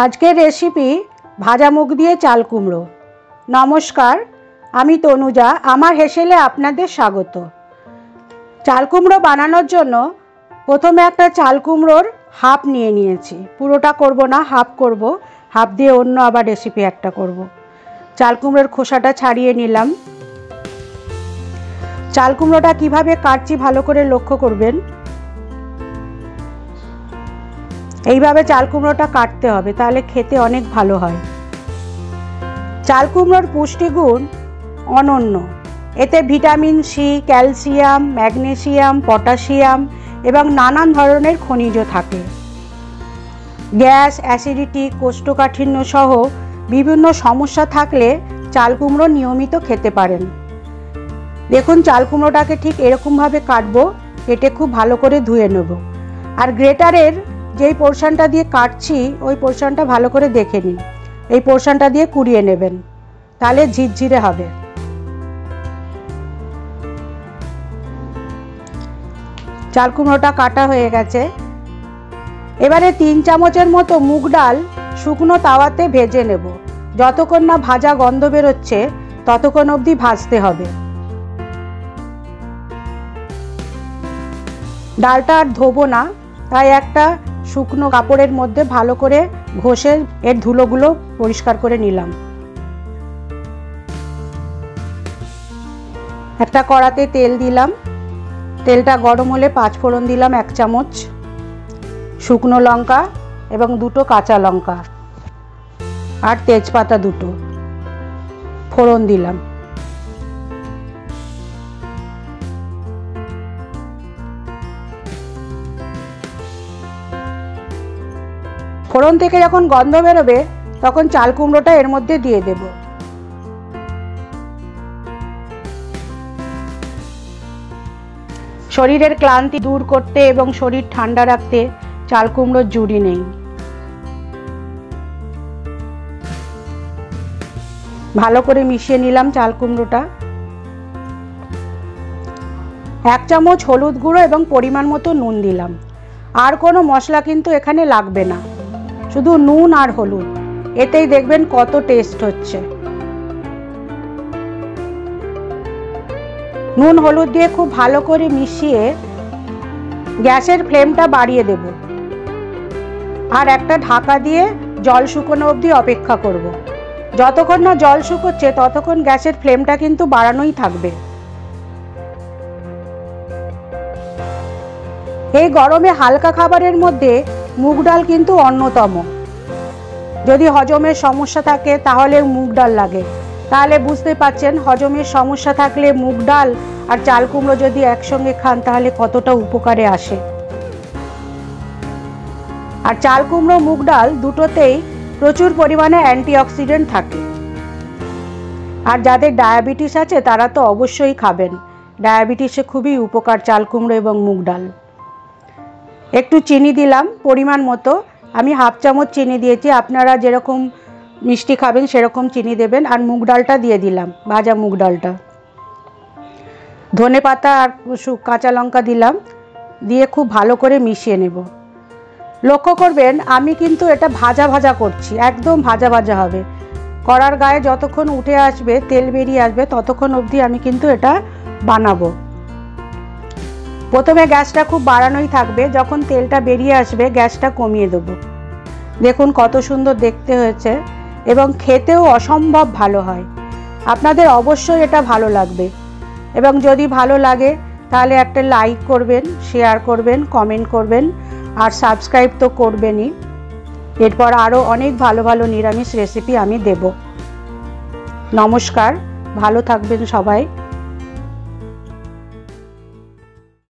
আজকের রেসিপি ভাজা মুগ দিয়ে চাল কুমড়ো। নমস্কার, আমি তনুজা। আমার হেসেলে আপনাদের স্বাগত। চাল কুমড়ো বানানোর জন্য প্রথমে একটা চাল কুমড়োর হাফ নিয়ে নিয়েছি। পুরোটা করব না, হাফ করব। হাফ দিয়ে অন্য আবার রেসিপি একটা করব। চাল কুমড়োর খোসাটা ছাড়িয়ে নিলাম। চাল কুমড়োটা কিভাবে কাটছি ভালো করে লক্ষ্য করবেন। এইভাবে চাল কুমড়োটা কাটতে হবে, তাহলে খেতে অনেক ভালো হয়। চাল কুমড়োর পুষ্টিগুণ অনন্য। এতে vitamin C, calcium, magnesium, potassium এবং নানান ধরনের খনিজ থাকে। গ্যাস, অ্যাসিডিটি, কোষ্ঠকাঠিন্য সহ বিভিন্ন সমস্যা থাকলে চাল কুমড়ো নিয়মিত খেতে পারেন। দেখুন, চাল কুমড়োটাকে ঠিক এরকমভাবে কাটবো। কেটে খুব ভালো করে ধুয়ে নেব। আর গ্রেটারের যেই পোর্শনটা দিয়ে কাটছি ওই পোর্শনটা ভালো করে দেখে নিন। এই পোর্শনটা দিয়ে কুড়িয়ে নেবেন, তাহলে ঝিরঝিরে হবে। চাল কুমড়োটা কাটা হয়ে গেছে। এবারে 3 চামচের মতো মুগ ডাল শুকনো তাওয়াতে ভেজে নেব। যতক্ষণ না ভাজা গন্ধ বেরোচ্ছে ততক্ষণ অবধি ভাজতে হবে। ডালটা আর ধোবো না, তাই একটা শুকনো কাপড়ের মধ্যে ভালো করে ঘষে এর ধুলোগুলো পরিষ্কার করে নিলাম। একটা কড়াতে তেল দিলাম। তেলটা গরম হলে 5 ফোড়ন দিলাম 1 চামচ, শুকনো লঙ্কা এবং 2টো কাঁচা লঙ্কা আর তেজপাতা 2টো ফোড়ন দিলাম। ফোড়ন থেকে যখন গন্ধ বেরোবে তখন চাল কুমড়োটা এর মধ্যে দিয়ে দেব। শরীরের ক্লান্তি দূর করতে এবং শরীর ঠান্ডা রাখতে চাল কুমড়োর জুড়ি নেই। ভালো করে মিশিয়ে নিলাম চাল কুমড়োটা। 1 চামচ হলুদ গুঁড়ো এবং পরিমাণ মতো নুন দিলাম। আর কোনো মশলা কিন্তু এখানে লাগবে না, শুধু নুন আর হলুদ। এতেই দেখবেন কত টেস্ট হচ্ছে। নুন হলুদ দিয়ে খুব ভালো করে মিশিয়ে গ্যাসের ফ্লেমটা বাড়িয়ে দেব। আর একটা ঢাকা দিয়ে জল শুকোনো অবধি অপেক্ষা করব। যতক্ষণ না জল শুকোচ্ছে ততক্ষণ গ্যাসের ফ্লেমটা কিন্তু বাড়ানোই থাকবে। এই গরমে হালকা খাবারের মধ্যে মুগ ডাল কিন্তু অন্যতম। যদি হজমের সমস্যা থাকে তাহলে মুগ ডাল লাগে। তাহলে বুঝতে পারছেন, হজমের সমস্যা থাকলে মুগ ডাল আর চাল কুমড়ো যদি একসঙ্গে খান তাহলে কতটা উপকারে আসে। আর চাল কুমড়ো মুগ ডাল দুটোতেই প্রচুর পরিমাণে অ্যান্টিঅক্সিডেন্ট থাকে। আর যাদের ডায়াবেটিস আছে তারা তো অবশ্যই খাবেন। ডায়াবেটিসে খুবই উপকার চাল কুমড়ো এবং মুগ ডাল। একটু চিনি দিলাম পরিমাণ মতো। আমি 1/2 চামচ চিনি দিয়েছি। আপনারা যেরকম মিষ্টি খাবেন সেরকম চিনি দেবেন। আর মুগ ডালটা দিয়ে দিলাম, ভাজা মুগ ডালটা। ধনে পাতা আর কাঁচা লঙ্কা দিলাম, দিয়ে খুব ভালো করে মিশিয়ে নেব। লক্ষ্য করবেন আমি কিন্তু এটা ভাজা ভাজা করছি, একদম ভাজা ভাজা হবে। কড়ার গায়ে যতক্ষণ উঠে আসবে, তেল বেরিয়ে আসবে, ততক্ষণ অবধি আমি কিন্তু এটা বানাবো। প্রথমে গ্যাসটা খুব বাড়ানোই থাকবে। যখন তেলটা বেরিয়ে আসবে গ্যাসটা কমিয়ে দেবো। দেখুন কত সুন্দর দেখতে হয়েছে এবং খেতেও অসম্ভব ভালো হয়। আপনাদের অবশ্যই এটা ভালো লাগবে। এবং যদি ভালো লাগে তাহলে একটা লাইক করবেন, শেয়ার করবেন, কমেন্ট করবেন আর সাবস্ক্রাইব তো করবেনই। এরপর আরও অনেক ভালো ভালো নিরামিষ রেসিপি আমি দেব। নমস্কার, ভালো থাকবেন সবাই।